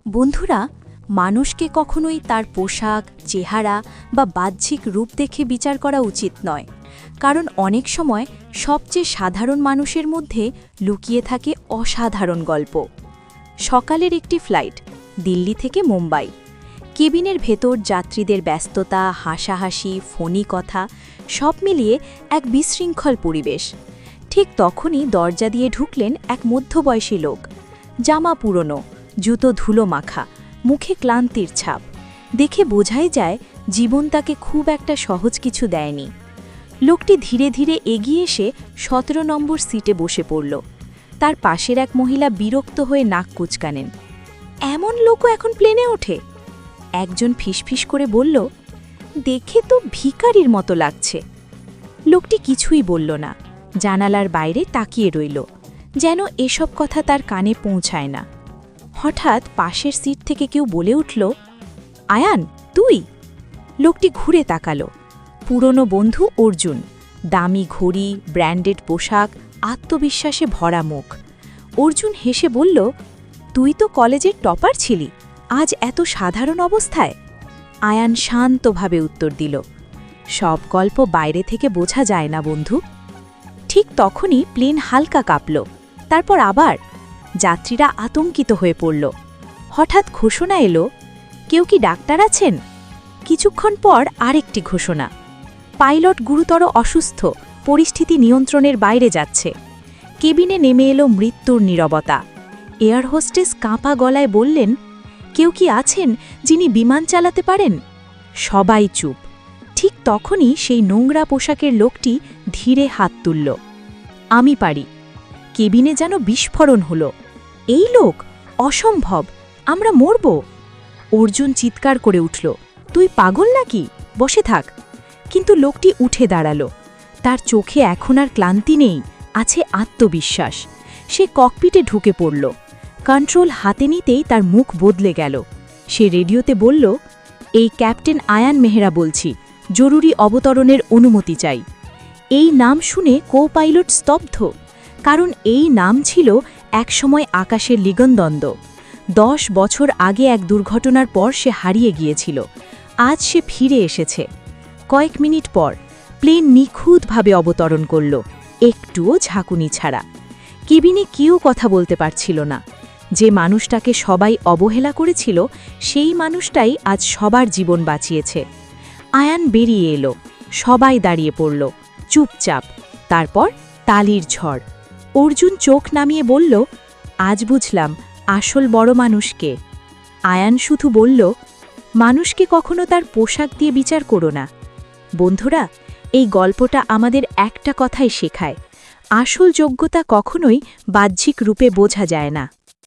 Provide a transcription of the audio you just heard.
বন্ধুরা, মানুষকে কখনোই তার পোশাক, চেহারা বা বাহ্যিক রূপ দেখে বিচার করা উচিত নয়, কারণ অনেক সময় সবচেয়ে সাধারণ মানুষের মধ্যে লুকিয়ে থাকে অসাধারণ গল্প। সকালের একটি ফ্লাইট, দিল্লি থেকে মুম্বাই। কেবিনের ভেতর যাত্রীদের ব্যস্ততা, হাসাহাসি, ফোনি কথা সব মিলিয়ে এক বিশৃঙ্খল পরিবেশ। ঠিক তখনই দরজা দিয়ে ঢুকলেন এক মধ্যবয়সী লোক। জামা পুরনো, জুতো ধুলো মাখা, মুখে ক্লান্তির ছাপ। দেখে বোঝাই যায় জীবন তাকে খুব একটা সহজ কিছু দেয়নি। লোকটি ধীরে ধীরে এগিয়ে এসে ১৭ নম্বর সিটে বসে পড়ল। তার পাশের এক মহিলা বিরক্ত হয়ে নাক কুচকানেন। এমন লোকও এখন প্লেনে ওঠে? একজন ফিসফিস করে বলল, দেখে তো ভিখারির মতো লাগছে। লোকটি কিছুই বলল না, জানালার বাইরে তাকিয়ে রইল, যেন এসব কথা তার কানে পৌঁছায় না। হঠাৎ পাশের সিট থেকে কেউ বলে উঠল, আয়ান, তুই? লোকটি ঘুরে তাকালো। পুরনো বন্ধু অর্জুন, দামি ঘড়ি, ব্র্যান্ডেড পোশাক, আত্মবিশ্বাসে ভরা মুখ। অর্জুন হেসে বলল, তুই তো কলেজের টপার ছিলি, আজ এত সাধারণ অবস্থায়? আয়ান শান্তভাবে উত্তর দিল, সব গল্প বাইরে থেকে বোঝা যায় না বন্ধু। ঠিক তখনই প্লেন হালকা কাঁপল, তারপর আবার। যাত্রীরা আতঙ্কিত হয়ে পড়ল। হঠাৎ ঘোষণা এলো, কেউ কি ডাক্তার আছেন? কিছুক্ষণ পর আরেকটি ঘোষণা, পাইলট গুরুতর অসুস্থ, পরিস্থিতি নিয়ন্ত্রণের বাইরে যাচ্ছে। কেবিনে নেমে এলো মৃত্যুর নীরবতা। এয়ার হোস্টেস কাঁপা গলায় বললেন, কেউ কি আছেন যিনি বিমান চালাতে পারেন? সবাই চুপ। ঠিক তখনই সেই নোংরা পোশাকের লোকটি ধীরে হাত তুলল, আমি পারি। কেবিনে যেন বিস্ফোরণ হলো। এই লোক? অসম্ভব, আমরা মরব। অর্জুন চিৎকার করে উঠল, তুই পাগল নাকি? বসে থাক। কিন্তু লোকটি উঠে দাঁড়ালো। তার চোখে এখন আর ক্লান্তি নেই, আছে আত্মবিশ্বাস। সে ককপিটে ঢুকে পড়ল। কন্ট্রোল হাতে নিতেই তার মুখ বদলে গেল। সে রেডিওতে বলল, এই ক্যাপ্টেন আয়ান মেহরা বলছি, জরুরি অবতরণের অনুমতি চাই। এই নাম শুনে কো পাইলট স্তব্ধ, কারণ এই নাম ছিল একসময় আকাশের লিগনদ্বন্দ্ব। 10 বছর আগে এক দুর্ঘটনার পর সে হারিয়ে গিয়েছিল। আজ সে ফিরে এসেছে। কয়েক মিনিট পর প্লেন নিখুঁতভাবে অবতরণ করল, একটুও ঝাঁকুনি ছাড়া। কেবিনে কেউ কথা বলতে পারছিল না। যে মানুষটাকে সবাই অবহেলা করেছিল, সেই মানুষটাই আজ সবার জীবন বাঁচিয়েছে। আয়ান বেরিয়ে এলো। সবাই দাঁড়িয়ে পড়ল, চুপচাপ। তারপর তালির ঝড়। অর্জুন চোখ নামিয়ে বলল, আজ বুঝলাম আসল বড় মানুষকে। আয়ান শুধু বলল, মানুষকে কখনো তার পোশাক দিয়ে বিচার করো না। বন্ধুরা, এই গল্পটা আমাদের একটা কথাই শেখায়, আসল যোগ্যতা কখনোই বাহ্যিক রূপে বোঝা যায় না।